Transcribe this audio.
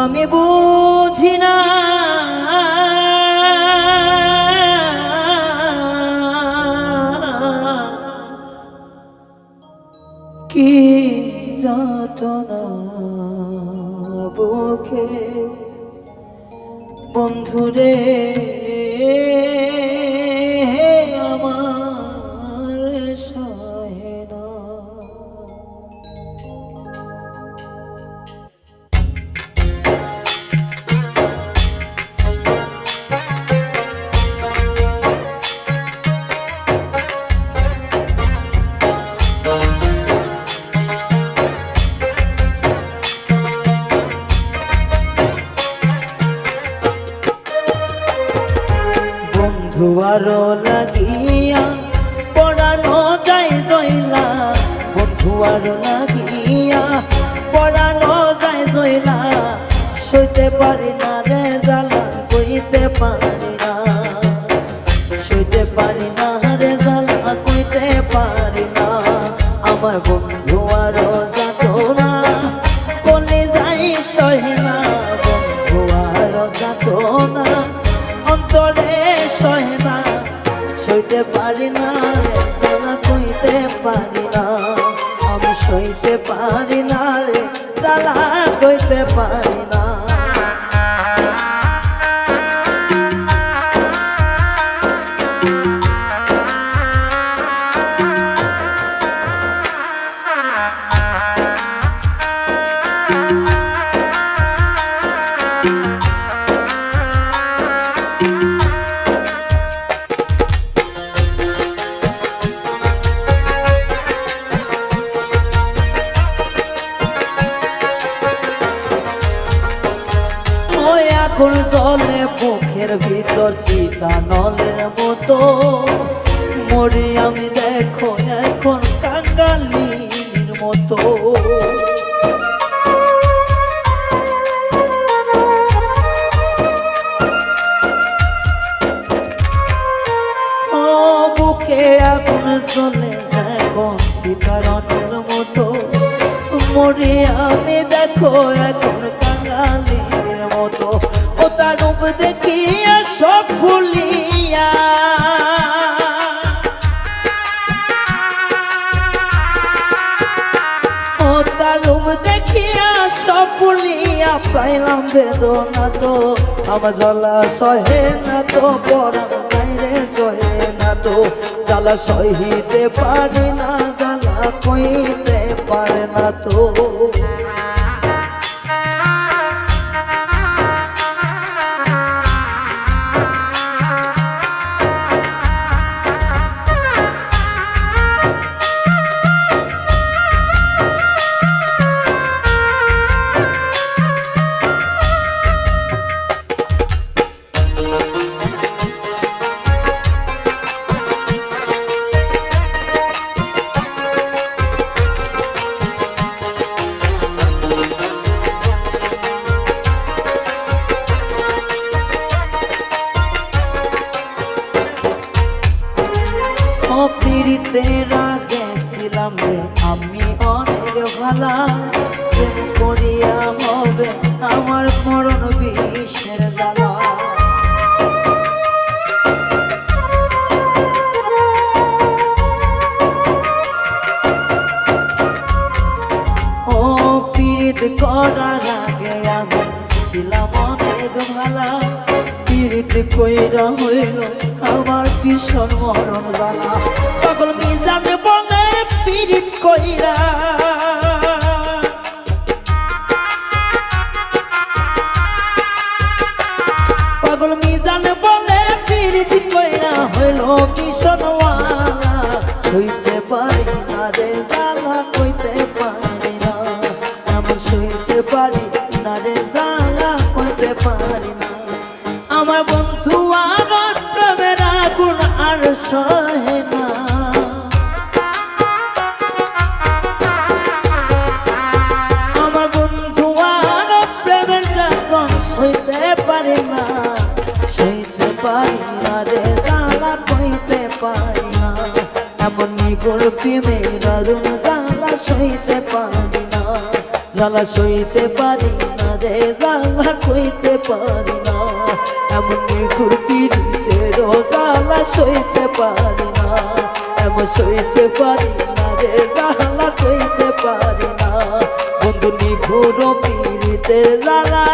আমি বুঝি না কি যাতনা বুকে বন্ধুরে আমার সহে না। বন্ধুয়ারো লাগিয়া পড়ানো যায় জয়লা, বন্ধুয়ারো লাগিয়া পড়ানো যায় জয়লা, সইতে পারি না রে জ্বালা কইতে পারি না, সইতে পারি না রে জ্বালা কইতে পারি না। আমার বন্ধুয়ারো যাতো না বলে যাই সহে না, বন্ধুয়ারো যাতো না অন্তরে সহে না, সইতে পারি না রে জ্বালা কইতে পারি না, আমি সইতে পারি না রে জ্বালা কইতে পারি না। আগুন জ্বলে বুকের ভিতর চিতা নলের মতো, মরি আমি দেখো এখন কাঙ্গালির মতো। ও বুকে আগুন জ্বলে এখন চিতারণের মতো, মরি আমি দেখো এখন কাঙ্গালির মতো। ও তার রূপ দেখিয়া সব ভুলিয়া, ও তার রূপ দেখিয়া সব ভুলিয়া পাইলাম বেদনা তো, আমার জ্বালা সহে না তো, পরাণ বাইরে সহে না তো, জ্বালা সহিতে পারি না, জ্বালা কইতে পারে না তো। পীড়িতের আগে ছিলাম রে আমি অনেক ভালা, প্রেম করিয়া হবে আমার মরণ বিষের জ্বালা। ও পীড়িত করার আগে আমি ছিলাম অনেক ভালা, পীড়িত কইরা হইল আমার ভীষণ মরণ জ্বালা। পাগল মিজান বলে পীড়িত কইরা, পাগল মিজান বলে পীড়িত কইরা হইল ভীষণ ওয়ালা, সইতে পারি না রে জ্বালা কইতে পারি না, আমি সইতে পারি না রে জ্বালা কইতে পারি না। আমার বন্ধু আর প্রেমের আগুন আর সহে না, আমার বন্ধু আর প্রেমের আগুন সইতে পারে না, সইতে পারি না রে জ্বালা কইতে পারি না, এমন নিগুর প্রেমের আগুন জ্বালা সইতে পারি না, জ্বালা সইতে পারি না রে জ্বালা কইতে পারি না এমন নিখুর পীড়িতের জ্বালা সইতে পারি না এমন সইতে পারি না রে জ্বালা কইতে পারি না বন্ধু নিখুর পীড়িতের জ্বালা